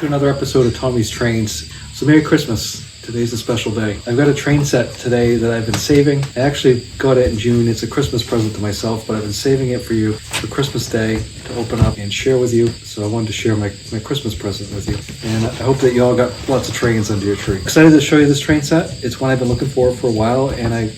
to another episode of Tommy's Trains. So Merry Christmas. Today's a special day. I've got a train set today that I've been saving. I actually got it in June. It's a Christmas present to myself, but I've been saving it for you for Christmas Day to open up and share with you. So I wanted to share my Christmas present with you. And I hope that you all got lots of trains under your tree. Excited to show you this train set. It's one I've been looking for a while, and I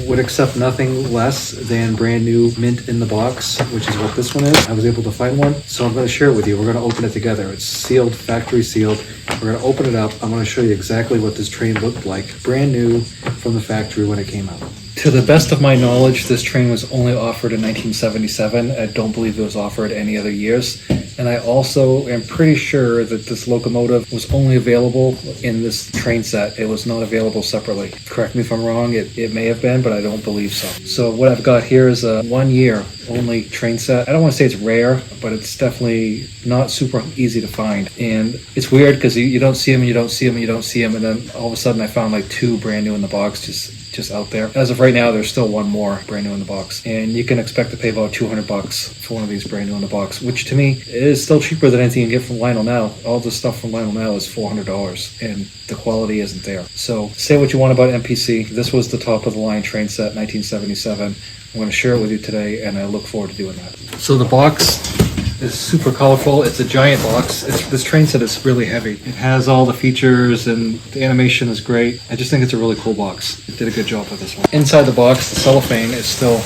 would accept nothing less than brand new mint in the box, which is what this one is. I was able to find one, so I'm going to share it with you. We're going to open it together. It's sealed, factory sealed. We're going to open it up. I'm going to show you exactly what this train looked like, brand new from the factory when it came out. To the best of my knowledge, this train was only offered in 1977. I don't believe it was offered any other years. And I also am pretty sure that this locomotive was only available in this train set. It was not available separately. Correct me if I'm wrong, it may have been, but I don't believe so. So what I've got here is a 1 year only train set. I don't want to say it's rare, but it's definitely not super easy to find. And it's weird because you don't see them and you don't see them and you don't see them. And then all of a sudden I found like two brand new in the box just out there. As of right now, there's still one more brand new in the box. And you can expect to pay about $200 for one of these brand new in the box, which to me is still cheaper than anything you can get from Lionel now. All the stuff from Lionel now is $400 and the quality isn't there. So say what you want about MPC. This was the top of the line train set, 1977. I'm going to share it with you today, and I look forward to doing that. So the box is super colorful. It's a giant box. This train set is really heavy. It has all the features and the animation is great. I just think it's a really cool box. It did a good job with this one. Inside the box, the cellophane is still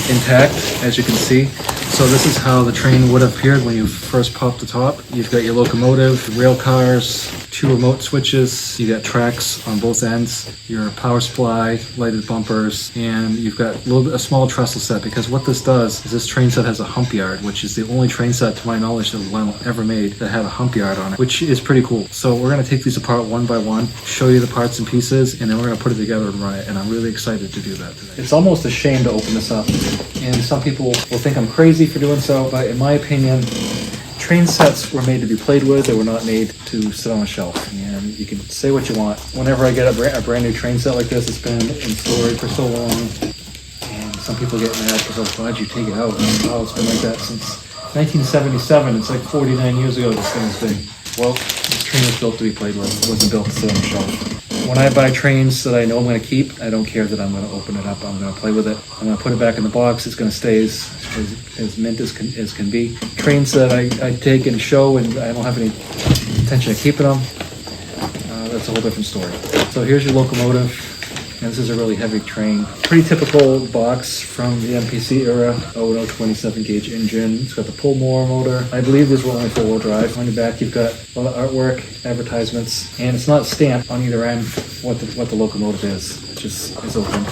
intact, as you can see. So this is how the train would have appeared when you first popped the top. You've got your locomotive, rail cars, two remote switches, you got tracks on both ends, your power supply, lighted bumpers, and you've got a small trestle set, because what this does is this train set has a hump yard, which is the only train set to my knowledge that Lionel ever made that had a hump yard on it, which is pretty cool. So we're going to take these apart one by one, show you the parts and pieces, and then we're going to put it together and run it, and I'm really excited to do that today. It's almost a shame to open this up, and some people will think I'm crazy for doing so, but in my opinion, train sets were made to be played with. They were not made to sit on a shelf. And you can say what you want. Whenever I get a brand new train set like this, it's been in storage for so long, and some people get mad because, oh, why'd you take it out? Oh, it's been like that since 1977. It's like 49 years ago this thing's been. Well, this train was built to be played with. It wasn't built to sit on a shelf. When I buy trains that I know I'm going to keep, I don't care that I'm going to open it up. I'm going to play with it. I'm going to put it back in the box. It's going to stay as mint as can be. Trains that I take and show and I don't have any intention of keeping them, that's a whole different story. So here's your locomotive. And this is a really heavy train. Pretty typical box from the MPC era. O&O 27 gauge engine. It's got the Pull-Mor motor. I believe these were only 4-wheel drive. On the back you've got a lot of artwork, advertisements, and it's not stamped on either end what the locomotive is. It just is open.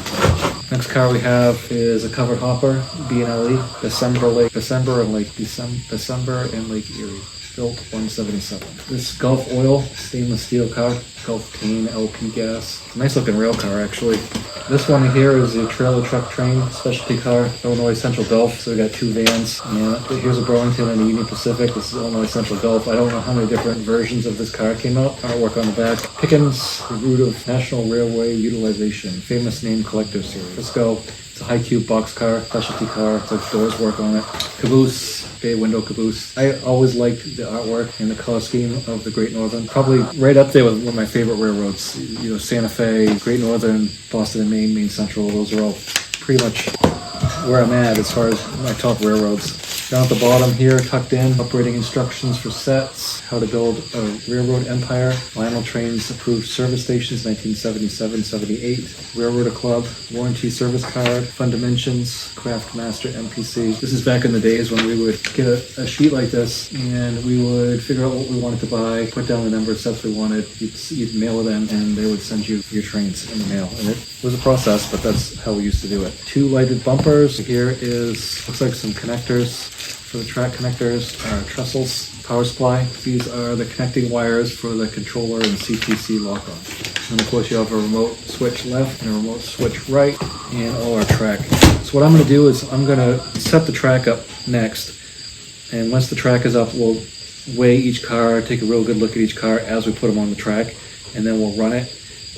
Next car we have is a covered hopper, B&LE, December in Lake Erie. Built 177. This Gulf Oil stainless steel car, Gulf Cane LP gas. Nice looking rail car actually. This one here is a trailer truck train specialty car, Illinois Central Gulf. So we got two vans. And here's a Burlington and a Union Pacific. This is Illinois Central Gulf. I don't know how many different versions of this car came out. Artwork on the back. Pickens, the route of National Railway Utilization. Famous name collector series. Frisco. It's a high cube boxcar, specialty car. It's like doors work on it. Caboose, bay window caboose. I always liked the artwork and the color scheme of the Great Northern. Probably right up there with one of my favorite railroads. You know, Santa Fe, Great Northern, Boston and Maine, Maine Central. Those are all pretty much where I'm at as far as my top railroads. Down at the bottom here, tucked in, operating instructions for sets, how to build a railroad empire, Lionel Trains approved service stations, 1977-78, Railroader Club, warranty service card, fund dimensions, Craft Master MPC. This is back in the days when we would get a sheet like this and we would figure out what we wanted to buy, put down the number of sets we wanted, you'd mail it in, and they would send you your trains in the mail. And it was a process, but that's how we used to do it. Two lighted bumpers. Here looks like some connectors for the track connectors, trestles, power supply. These are the connecting wires for the controller and CTC lock-on. And of course you have a remote switch left and a remote switch right, and all our track. So what I'm going to do is I'm going to set the track up next, and once the track is up, we'll weigh each car, take a real good look at each car as we put them on the track, and then we'll run it.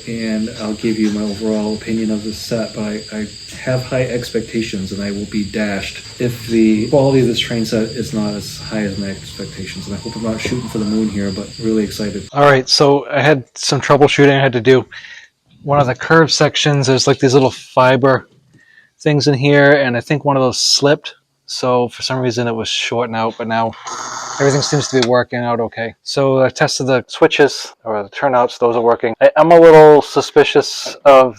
and I'll give you my overall opinion of this set, but I have high expectations and I will be dashed if the quality of this train set is not as high as my expectations. And I hope I'm not shooting for the moon here, but really excited. All right, so I had some troubleshooting I had to do. One of the curved sections, there's like these little fiber things in here, and I think one of those slipped. So for some reason it was shorting out, but now everything seems to be working out okay. So I tested the switches, or the turnouts, those are working. I'm a little suspicious of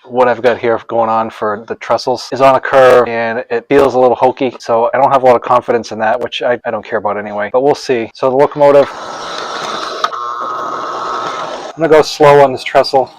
what I've got here going on for the trestles. Is on a curve and it feels a little hokey, so I don't have a lot of confidence in that, which I don't care about anyway, but we'll see. So the locomotive, I'm gonna go slow on this trestle.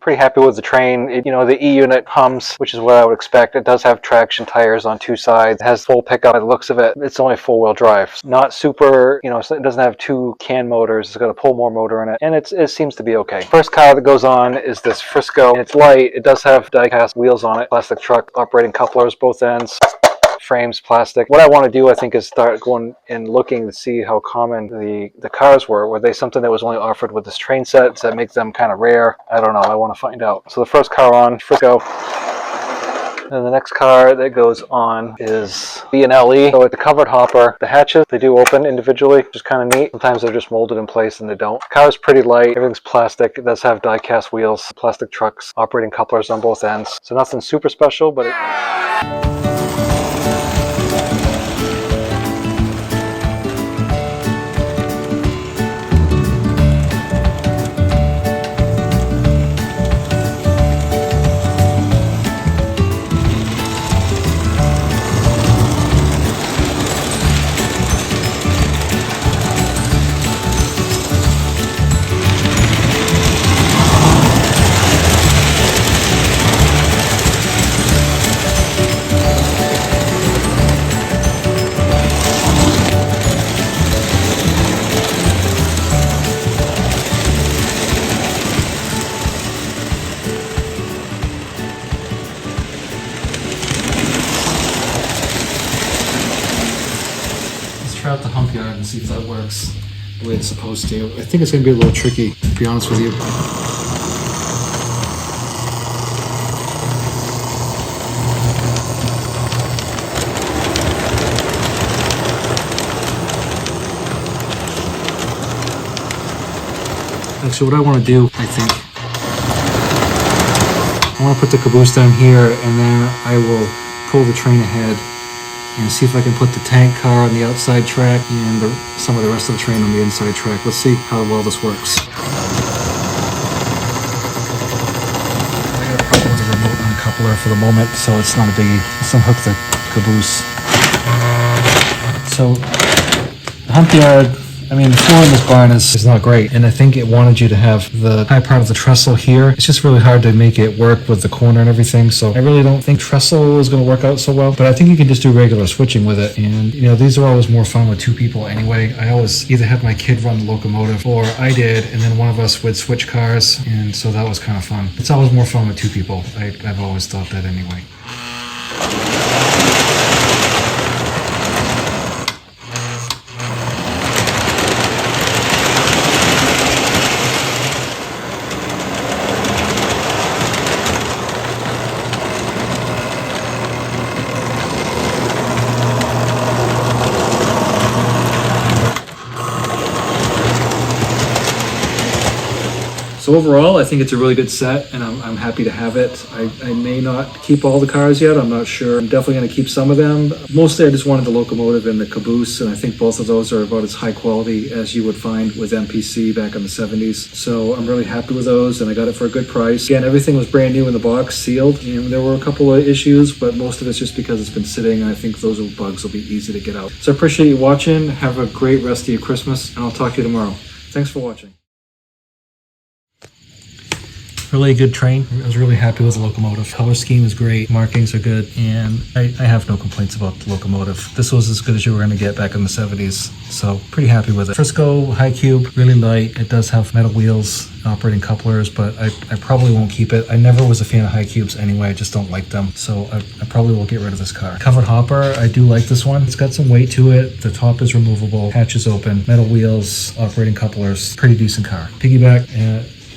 Pretty happy with the train. The E unit hums, which is what I would expect. It does have traction tires on two sides. It has full pickup. By the looks of it, it's only four-wheel drive. Not super, so it doesn't have two can motors. It's got a Pull-Mor motor in it, and it seems to be okay. First car that goes on is this Frisco. It's light. It does have die-cast wheels on it. Plastic truck, operating couplers, both ends. Frames, plastic. What I want to do, I think, is start going and looking to see how common the cars were. Were they something that was only offered with this train set? Does that make them kind of rare? I don't know. I want to find out. So the first car on, Frisco. And the next car that goes on is B&LE. So with the covered hopper, the hatches, they do open individually, which is kind of neat. Sometimes they're just molded in place and they don't. The car is pretty light. Everything's plastic. It does have die-cast wheels, plastic trucks, operating couplers on both ends. So nothing super special, but try out the hump yard and see if that works the way it's supposed to. I think it's going to be a little tricky, to be honest with you. Actually, what I want to do, I think, I want to put the caboose down here and then I will pull the train ahead and see if I can put the tank car on the outside track and some of the rest of the train on the inside track. Let's see how well this works. I got a problem with the remote uncoupler for the moment, so it's not a biggie. Let's unhook the caboose. So the hump yard, the floor in this barn is not great, and I think it wanted you to have the high part of the trestle here. It's just really hard to make it work with the corner and everything, so I really don't think trestle is going to work out so well, but I think you can just do regular switching with it, and these are always more fun with two people anyway. I always either had my kid run the locomotive, or I did, and then one of us would switch cars, and so that was kind of fun. It's always more fun with two people. I've always thought that anyway. So overall, I think it's a really good set, and I'm happy to have it. I may not keep all the cars yet. I'm not sure. I'm definitely going to keep some of them. Mostly, I just wanted the locomotive and the caboose, and I think both of those are about as high quality as you would find with MPC back in the 70s. So I'm really happy with those, and I got it for a good price. Again, everything was brand new in the box, sealed, and there were a couple of issues, but most of it's just because it's been sitting, and I think those bugs will be easy to get out. So I appreciate you watching. Have a great rest of your Christmas, and I'll talk to you tomorrow. Thanks for watching. really a good train. I was really happy with the locomotive. Color scheme is great, markings are good, and I have no complaints about the locomotive. This was as good as you were going to get back in the 70s, so pretty happy with it. Frisco high cube, really light. It does have metal wheels, operating couplers, but I probably won't keep it. I never was a fan of high cubes anyway. I just don't like them, so I probably will get rid of this car. Covered hopper, I do like this one. It's got some weight to it. The top is removable, hatch is open, metal wheels, operating couplers, pretty decent car. Piggyback,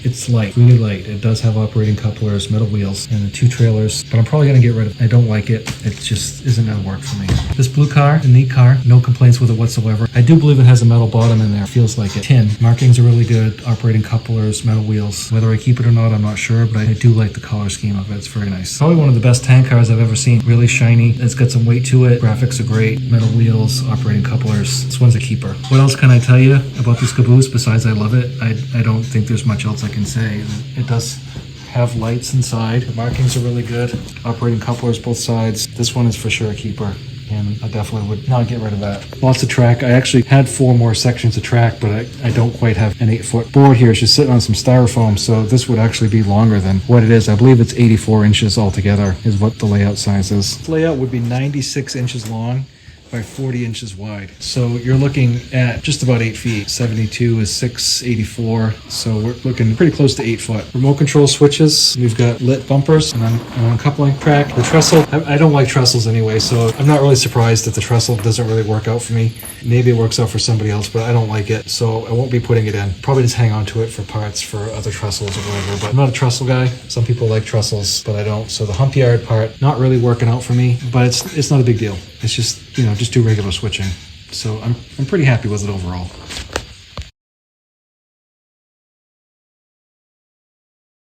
it's light, really light. It does have operating couplers, metal wheels, and the 2 trailers, but I'm probably gonna get rid of it. I don't like it. It just isn't gonna work for me. This blue car, a neat car, no complaints with it whatsoever. I do believe it has a metal bottom in there. Feels like it. Tin, markings are really good, operating couplers, metal wheels. Whether I keep it or not, I'm not sure, but I do like the color scheme of it. It's very nice. Probably one of the best tank cars I've ever seen. Really shiny. It's got some weight to it. Graphics are great. Metal wheels, operating couplers. This one's a keeper. What else can I tell you about this Caboose besides I love it? I don't think there's much else I can say. It does have lights inside. The markings are really good. Operating couplers both sides. This one is for sure a keeper, and I definitely would not get rid of that. Lots of track. I actually had 4 more sections of track, but I don't quite have an 8-foot board here. It's just sitting on some styrofoam, so this would actually be longer than what it is. I believe it's 84 inches altogether is what the layout size is. This layout would be 96 inches long by 40 inches wide. So you're looking at just about 8 feet. 72 is 684. So we're looking pretty close to 8 foot. Remote control switches. We've got lit bumpers and on coupling track. The trestle, I don't like trestles anyway, so I'm not really surprised that the trestle doesn't really work out for me. Maybe it works out for somebody else, but I don't like it, so I won't be putting it in. Probably just hang on to it for parts for other trestles or whatever, but I'm not a trestle guy. Some people like trestles, but I don't. So the hump yard part, not really working out for me, but it's not a big deal. It's just, just do regular switching. So I'm pretty happy with it overall.